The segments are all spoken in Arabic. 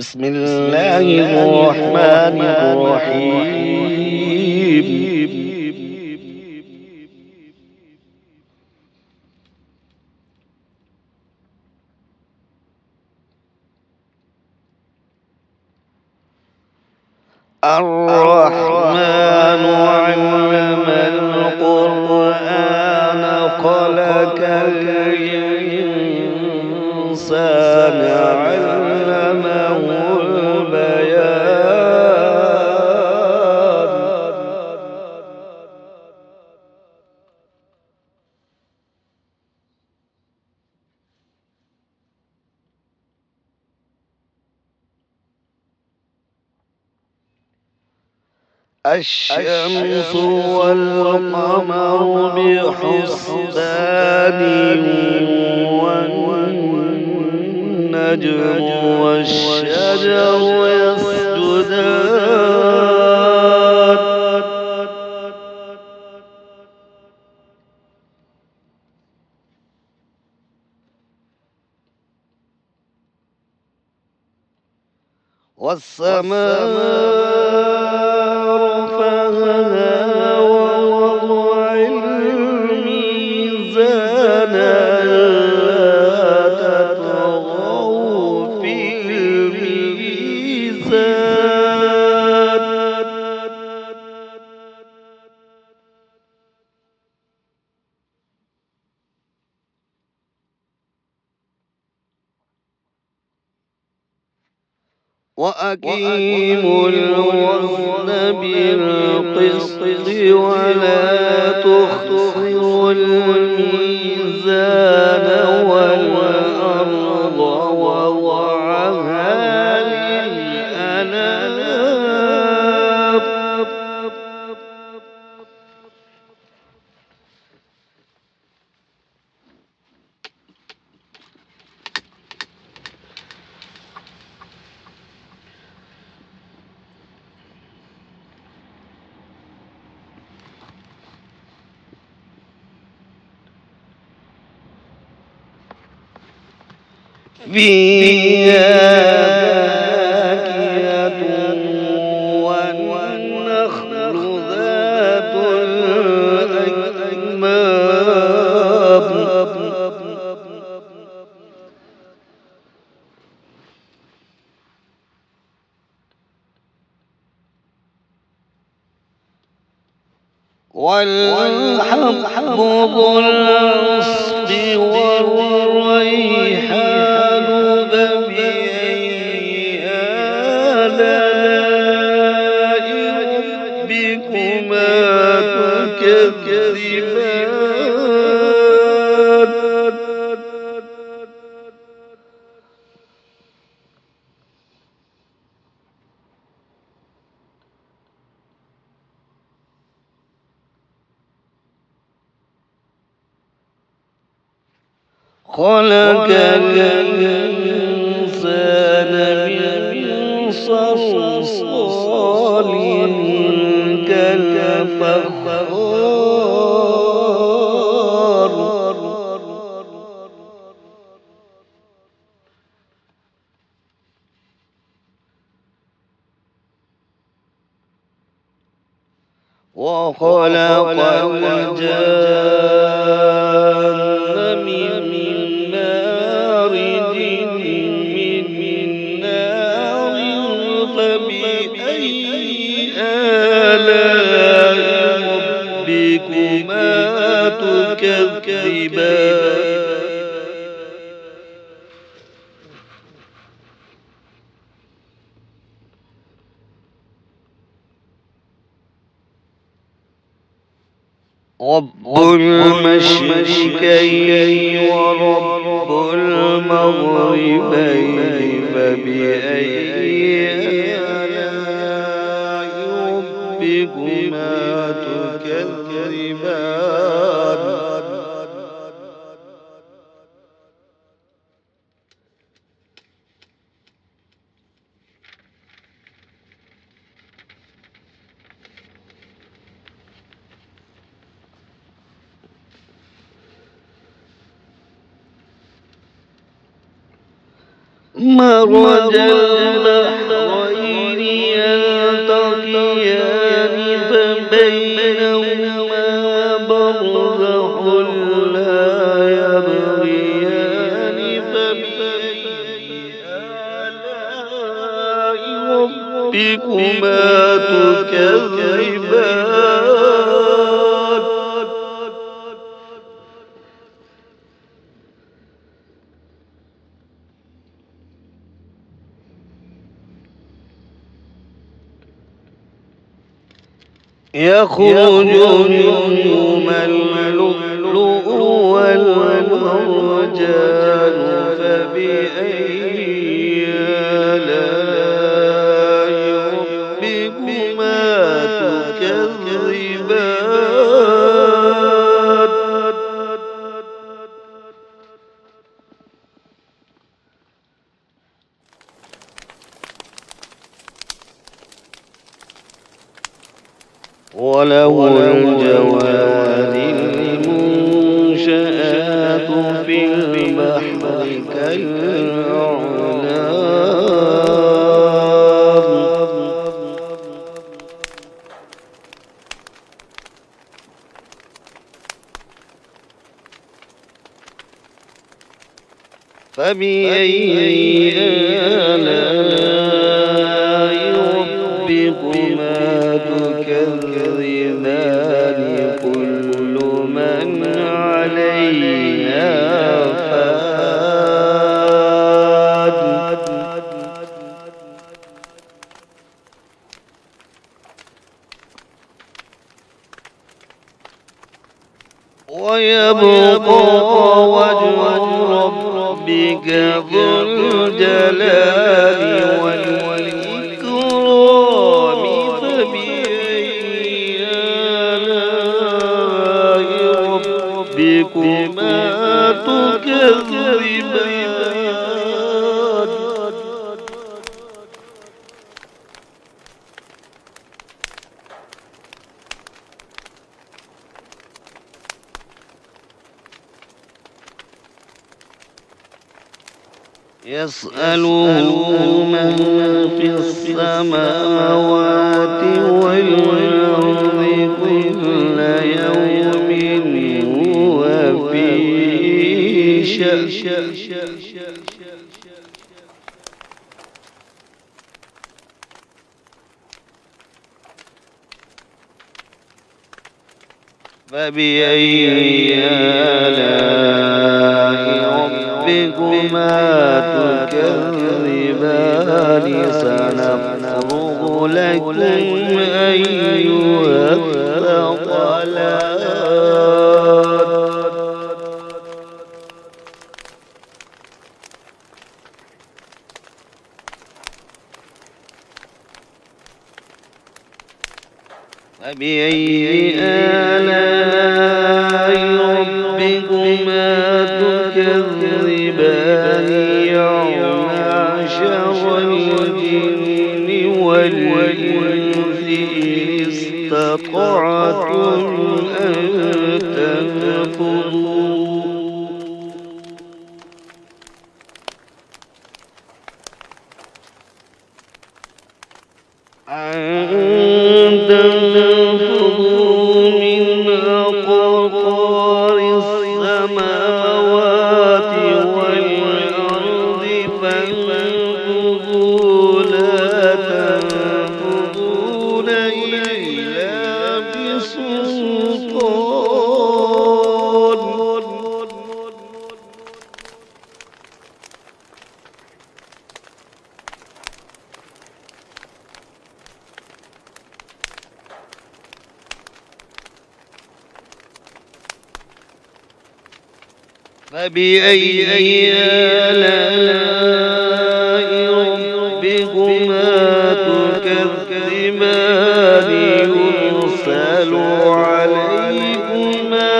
بسم الله الرحمن الرحيم. الرحمن علم القرآن خلق الإنسان علمه البيان. الشمس والقمر بحسبان والنجم والشجر يسجدان والسماء رفعها ووضع الميزان ألا تطغوا في الميزان. وأقيموا الوزن بالقسط ولا تخسروا الميزان والأرض وضعها للأنام. فيها فاكهة والنخل ذات الأكمام والحب ذو العصف والريحان فبأي آلاء ربكما تكذبان. خلق الإنسان من صلصال كالفخار وخلق الجان من مارج من نار فبأي آلاء ربكما تكذبان. رب المشركين ورب المغربين فبأي آلاء ربكما تكذبان. مرج البحرين يلتقيان فبينهما برزخ لا يبغيان فبأي آلاء ربكما تكذبان يخرج منهما اللؤلؤ والمرجان فبأي آلاء ربكما تكذبان وله الجوار المنشآت في البحر كالأعلام فبأي آلاء ربكما تكذبان كل من عليها فان ويبقى وجه ربك ذو الجلال والإكرام فبأي آلاء ربكما تكذبان يسأله من في السماوات والأرض كل يوم هو في شأن فبأي آلاء ربكما تكذبان سنفرغ لكم أيها الثقلان فبأي آلاء ربكما تكذبان يوم معشر الجن والإنس استطعتم أن تنفذوا من أقطار السماوات والأرض فانفذوا لا تنفذون إلا بسلطان فبأي آلاء ربكما تكذبان يرسل عليكما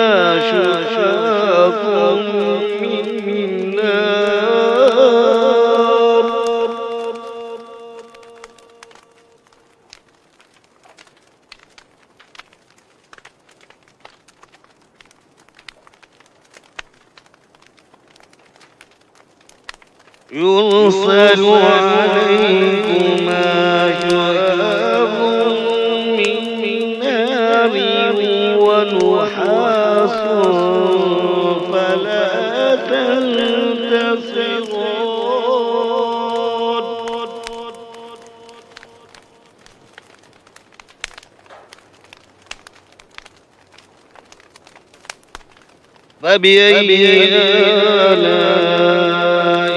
شفاظ من نار يرسل عليكما شهاب من نار ونحاس فلا تنتصرون فبأي آلاء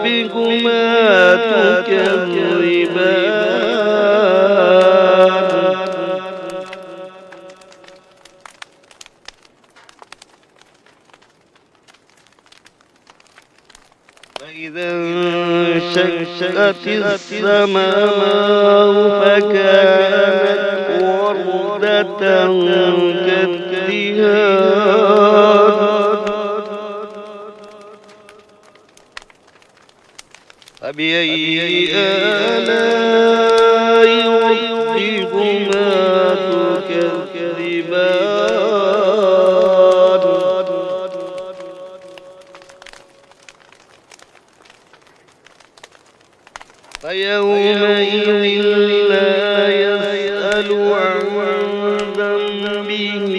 ربكما تكذبان فإذا انشقت السماء فكانت وردة كالدهان فبأي آلاء ربكما تكذبان فيومئذ لا يسأل عن ذنبه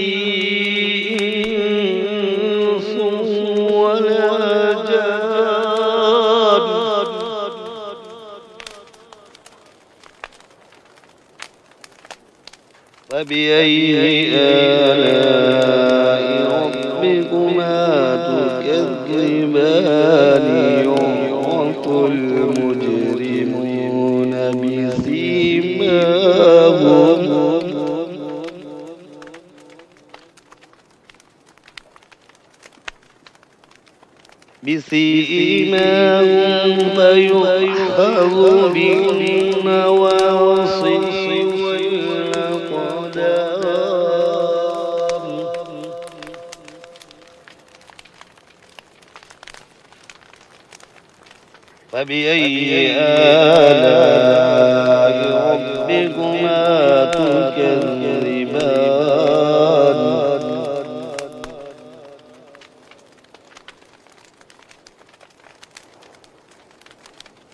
إنس ولا جان فبأي آلاء ربكما تكذبان يعرف المجرمون بسيماهم فيؤخذ بالنواصي والأقدام فبأي آلاء ربكما تكذبان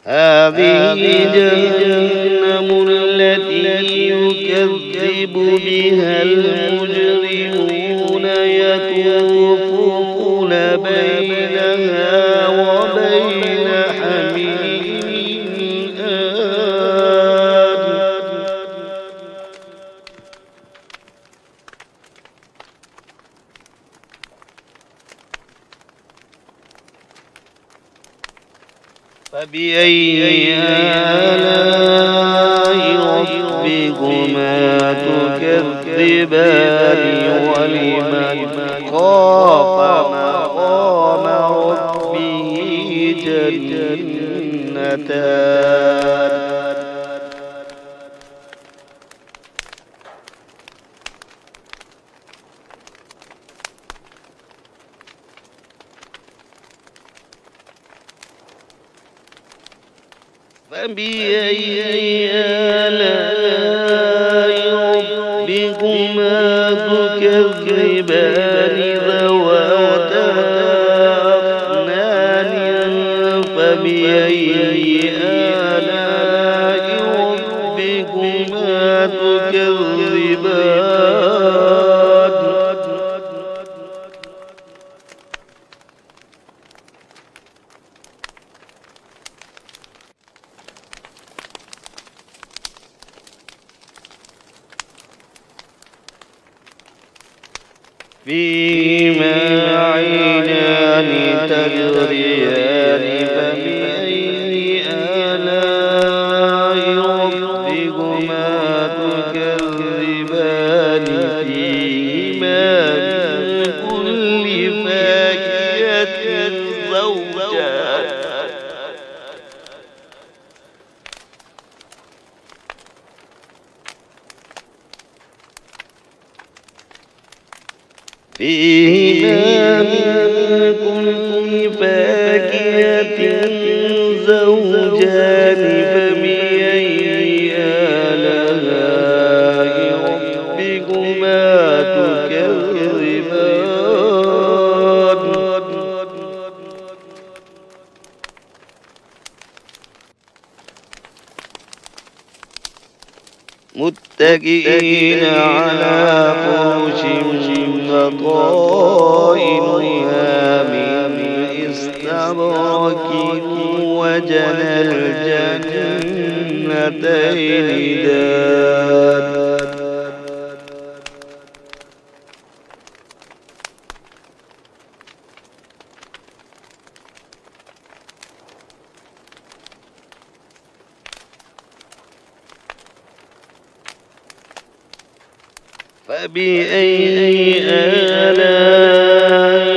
هذه جهنم التي يكذب بها المجرمون يطوفون بينها وبين حميم آن فبأي آلاء ربكما تكذبان ولمن خاف مقام ربه جنتان فبأي آلاء ربكما تكذبان ذواتا أفنان فبأي آلاء ربكما تكذبان فيهما عينان تجريان فبأي آلاء ربكما تكذبان فيهما من كل فاكهة زوجان فيهما من كل فاكهة زوجان فبأي آلاء ربكما تكذبان. متكئين على فرش بطائنها من استبرق وجنى الجنتين دان فبأي آلاء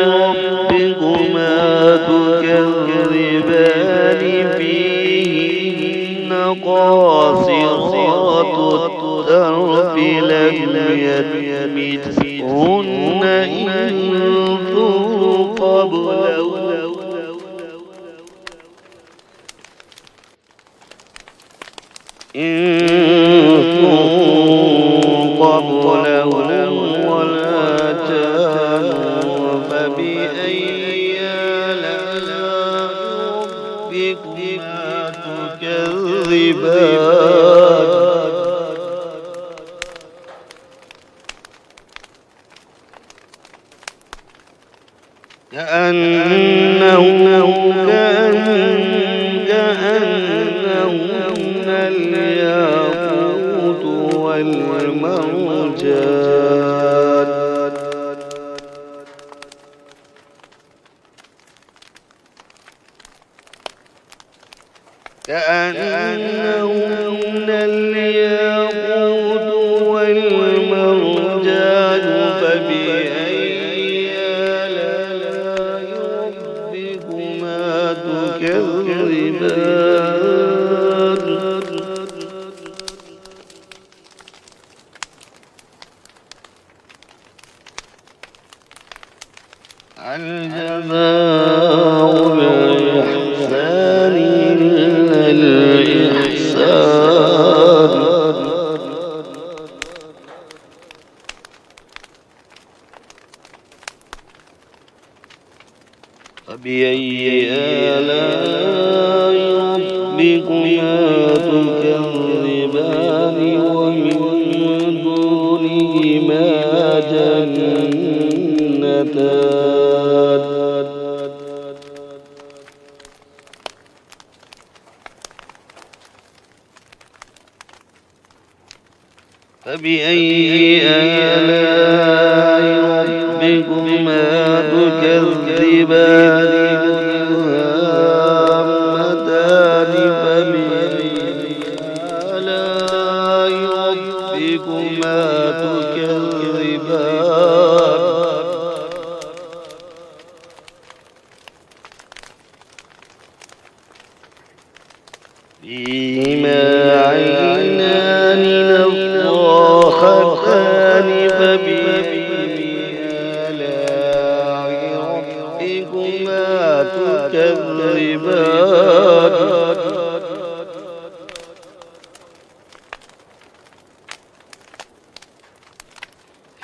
ربكما تكذبان فيهن قاصرات الطرف لم يطمثهن إنس قبلهم ولا جان فبأي آلاء ربكما تكذبان كأنهن الياقوت والمرجان فبأي آلاء ربكما تكذبان هل جزاء الإحسان إلا الإحسان فبأي آلاء ربكما تكذبان ومن دونهما جنتان فبأي آلاء ربكما تكذبان مدهامتان فبأي آلاء ربكما تكذبان فيهما عينان نضاختان فبأي آلاء ربكما تكذبان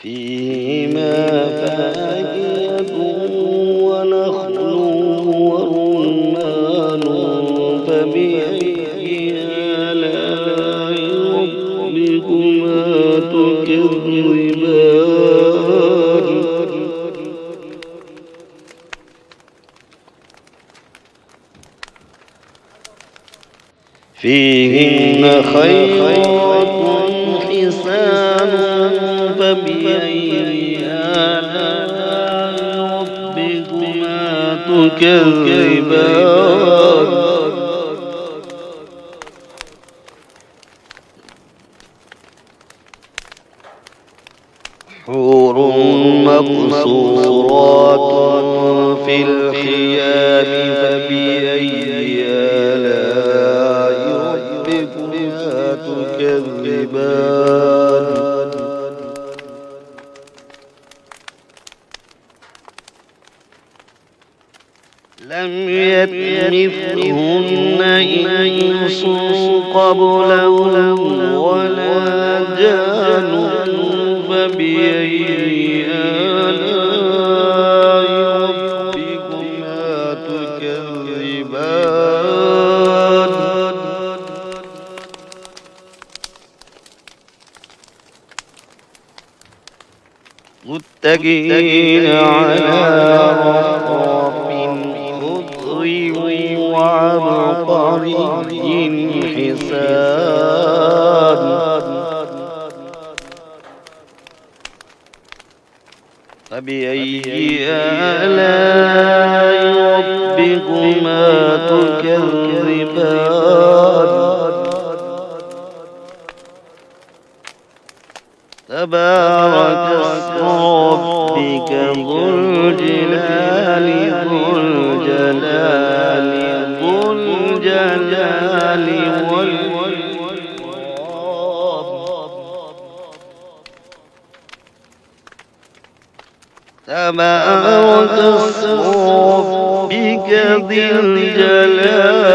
فيهما فاكهة ونخل ورمان فبأي آلاء ربكما تكذبان فيهن خيرات حسان فبأي آلاء ربكما تكذبان حور مقصورات في الخيام فبأي آلاء ربكما تكذبان لم يطمثهن إنس قبلهم ولا جان فبأي آلاء ربكما تكذبان متكئين على رفرف خضر وعبقري حسان فبأي آلاء ربكما تكذبان تبارك اسم ربك ذو الجلال والإكرام تبارك اسم ربك ذي الجلال